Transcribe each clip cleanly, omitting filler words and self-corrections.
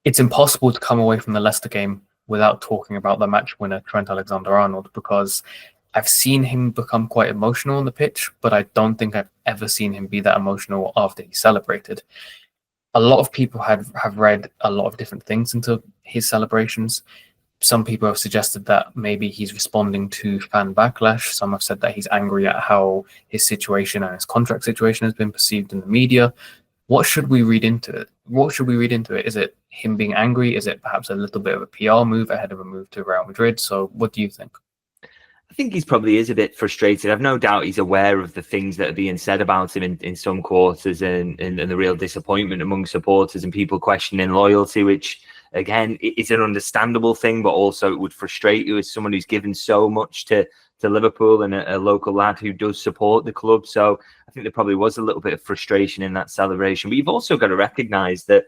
it's impossible to come away from the Leicester game without talking about the match winner, Trent Alexander-Arnold, because I've seen him become quite emotional on the pitch, but I don't think I've ever seen him be that emotional after he celebrated. A lot of people have read a lot of different things into his celebrations. Some people have suggested that maybe he's responding to fan backlash. Some have said that he's angry at how his situation and his contract situation has been perceived in the media. What should we read into it? What should we read into it? Is it him being angry? Is it perhaps a little bit of a PR move ahead of a move to Real Madrid? So what do you think? I think he probably is a bit frustrated. I've no doubt he's aware of the things that are being said about him in some quarters and the real disappointment among supporters and people questioning loyalty, which, again, is an understandable thing, but also it would frustrate you as someone who's given so much to Liverpool and a local lad who does support the club. So I think there probably was a little bit of frustration in that celebration. But you've also got to recognise that,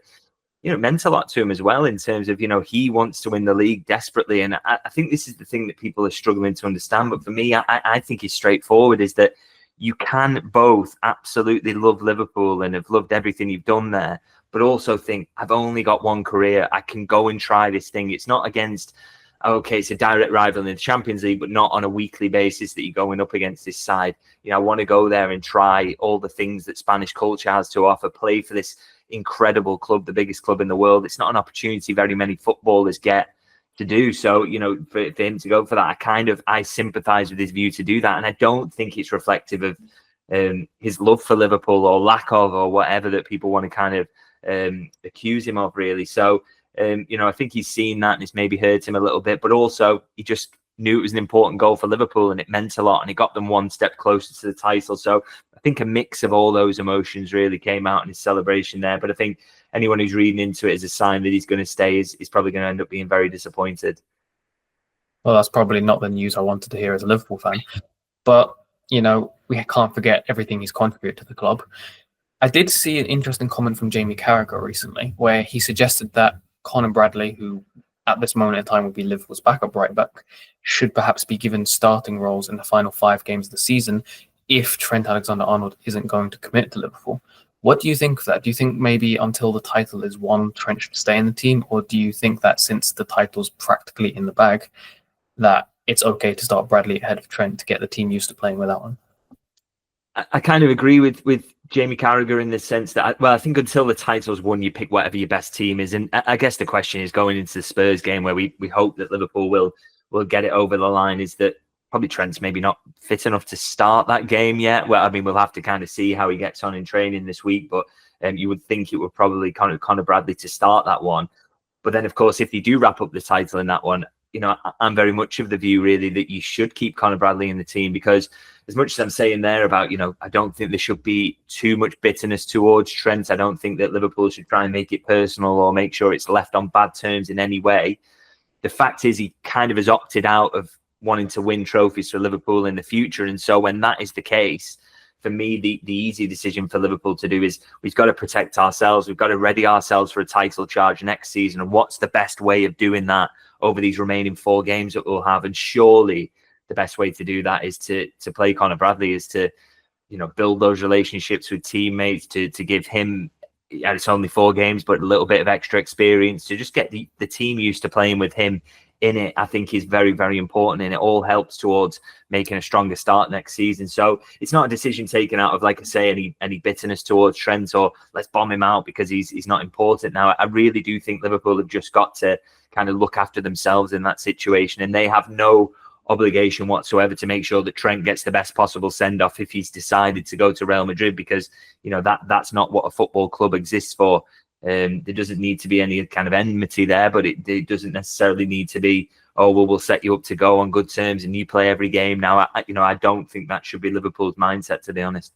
it meant a lot to him as well in terms of, he wants to win the league desperately. And I think this is the thing that people are struggling to understand. But for me, I think it's straightforward, is that you can both absolutely love Liverpool and have loved everything you've done there, but also think, I've only got one career. I can go and try this thing. It's not against, okay, it's a direct rival in the Champions League, but not on a weekly basis that you're going up against this side. I want to go there and try all the things that Spanish culture has to offer, play for this incredible club, the biggest club in the world. It's not an opportunity very many footballers get to do. So, for him to go for that, I sympathise with his view to do that. And I don't think it's reflective of his love for Liverpool or lack of, or whatever that people want to kind of accuse him of, really. So, I think he's seen that and it's maybe hurt him a little bit, but also he just knew it was an important goal for Liverpool and it meant a lot and it got them one step closer to the title. So I think a mix of all those emotions really came out in his celebration there. But I think anyone who's reading into it as a sign that he's going to stay is probably going to end up being very disappointed. Well, that's probably not the news I wanted to hear as a Liverpool fan. But, we can't forget everything he's contributed to the club. I did see an interesting comment from Jamie Carragher recently where he suggested that Conor Bradley, who at this moment in time would be Liverpool's backup right back, should perhaps be given starting roles in the final 5 games of the season if Trent Alexander-Arnold isn't going to commit to Liverpool. What do you think of that? Do you think maybe until the title is won, Trent should stay in the team? Or do you think that since the title's practically in the bag, that it's okay to start Bradley ahead of Trent to get the team used to playing without him? I kind of agree with Jamie Carragher in the sense that, I think until the title's won, you pick whatever your best team is. And I guess the question is, going into the Spurs game where we hope that Liverpool will get it over the line, is that probably Trent's maybe not fit enough to start that game yet. Well, we'll have to kind of see how he gets on in training this week, but you would think it would probably Conor Bradley to start that one. But then, of course, if you do wrap up the title in that one, I'm very much of the view really that you should keep Conor Bradley in the team, because as much as I'm saying there about, I don't think there should be too much bitterness towards Trent. I don't think that Liverpool should try and make it personal or make sure it's left on bad terms in any way. The fact is, he kind of has opted out of wanting to win trophies for Liverpool in the future. And so when that is the case, for me, the easy decision for Liverpool to do is we've got to protect ourselves. We've got to ready ourselves for a title charge next season. And what's the best way of doing that over these remaining 4 games that we'll have? And surely the best way to do that is to play Conor Bradley, is to, build those relationships with teammates, to give him, it's only 4 games, but a little bit of extra experience, to just get the team used to playing with him in it, I think is very, very important. And it all helps towards making a stronger start next season. So it's not a decision taken out of, like I say, any bitterness towards Trent or let's bomb him out because he's not important now. I really do think Liverpool have just got to kind of look after themselves in that situation. And they have no obligation whatsoever to make sure that Trent gets the best possible send-off if he's decided to go to Real Madrid, because, that's not what a football club exists for. There doesn't need to be any kind of enmity there, but it doesn't necessarily need to be, we'll set you up to go on good terms and you play every game. Now, I don't think that should be Liverpool's mindset, to be honest.